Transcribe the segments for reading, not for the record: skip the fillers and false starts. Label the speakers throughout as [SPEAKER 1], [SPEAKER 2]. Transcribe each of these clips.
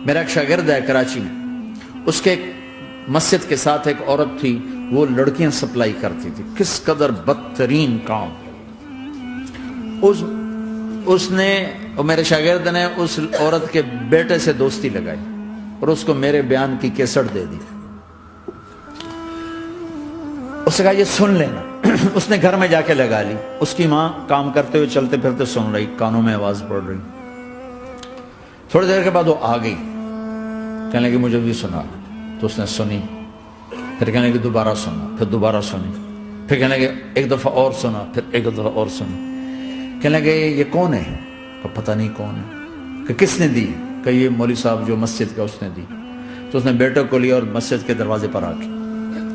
[SPEAKER 1] میرا ایک شاگرد ہے کراچی میں، اس کے مسجد کے ساتھ ایک عورت تھی، وہ لڑکیاں سپلائی کرتی تھی، کس قدر بدترین کام۔ اس نے، میرے شاگرد نے اس عورت کے بیٹے سے دوستی لگائی اور اس کو میرے بیان کی کیسٹ دے دی۔ اس نے کہا یہ سن لینا۔ اس نے گھر میں جا کے لگا لی، اس کی ماں کام کرتے ہوئے چلتے پھرتے سن رہی، کانوں میں آواز پڑ رہی۔ تھوڑی دیر کے بعد وہ آ گئی، کہنے لگی مجھے بھی سنا، تو اس نے سنی، پھر کہنے لگی دوبارہ سنا، پھر دوبارہ سنی، پھر کہنے لگی ایک دفعہ اور سنا، پھر ایک دفعہ اور سنی۔ کہنے لگے یہ کون ہے؟ کہ پتہ نہیں کون ہے۔ کہ کس نے دی؟ کہ یہ مولوی صاحب جو مسجد کا، اس نے دی۔ تو اس نے بیٹے کو لیا اور مسجد کے دروازے پر آ کے،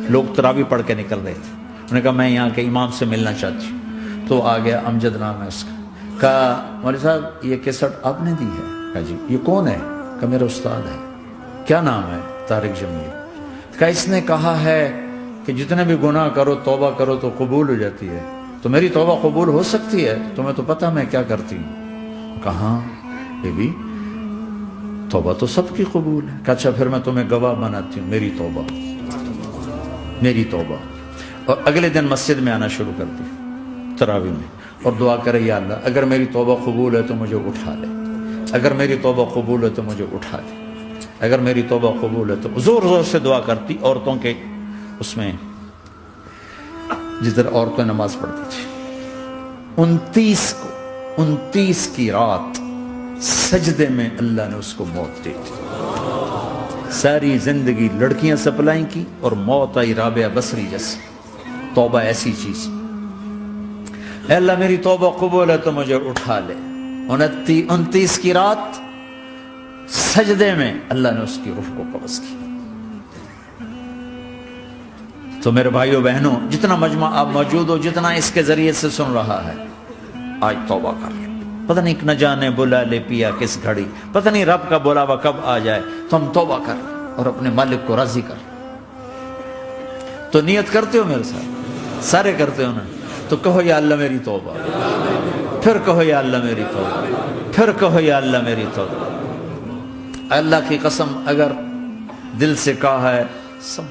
[SPEAKER 1] لوگ تراویح پڑھ کے نکل رہے تھے، انہوں نے کہا میں یہاں کے امام سے ملنا چاہتی ہوں۔ تو آ گیا، امجد نام ہے اس کا۔ کہا مولوی صاحب یہ کیسٹ آپ نے دی ہے؟ کہا جی۔ یہ کون ہے؟ کہ میرا استاد ہے۔ کیا نام ہے؟ طارق جمیل۔ کہا اس نے کہا ہے کہ جتنے بھی گناہ کرو توبہ کرو تو قبول ہو جاتی ہے، تو میری توبہ قبول ہو سکتی ہے؟ تمہیں تو پتہ میں کیا کرتی ہوں۔ کہاں بی بی توبہ تو سب کی قبول ہے۔ کہا اچھا پھر میں تمہیں گواہ بناتی ہوں، میری توبہ، میری توبہ۔ اور اگلے دن مسجد میں آنا شروع کر دی تراویح میں، اور دعا کرے یا اللہ اگر میری توبہ قبول ہے تو مجھے اٹھا لے، اگر میری توبہ قبول ہے تو مجھے اٹھا لے، اگر میری توبہ قبول ہے تو زور زور سے دعا کرتی۔ عورتوں کے اس میں جس طرح عورتیں نماز پڑھتی تھی، 29 کی رات سجدے میں اللہ نے اس کو موت دے دی۔ ساری زندگی لڑکیاں سپلائی کی اور موت آئی رابعہ بصری جیسی۔ توبہ ایسی چیز، اے اللہ میری توبہ قبول ہے تو مجھے اٹھا لے۔ 29 کی رات سجدے میں اللہ نے اس کی روح کو قبض کی۔ تو میرے بھائیوں بہنوں، جتنا مجمع آپ موجود ہو، جتنا اس کے ذریعے سے سن رہا ہے، آج توبہ کر لیں۔ پتہ نہیں نہ جانے بلا لے پیا کس گھڑی، پتہ نہیں رب کا بلاوا کب آ جائے، تو ہم توبہ کر اور اپنے مالک کو راضی کر۔ تو نیت کرتے ہو میرے ساتھ؟ سارے کرتے ہو نا؟ تو کہو یا اللہ میری توبہ، پھر کہو یا اللہ میری توبہ، پھر کہو یا اللہ میری توبہ۔ اللہ کی قسم اگر دل سے کہا ہے سب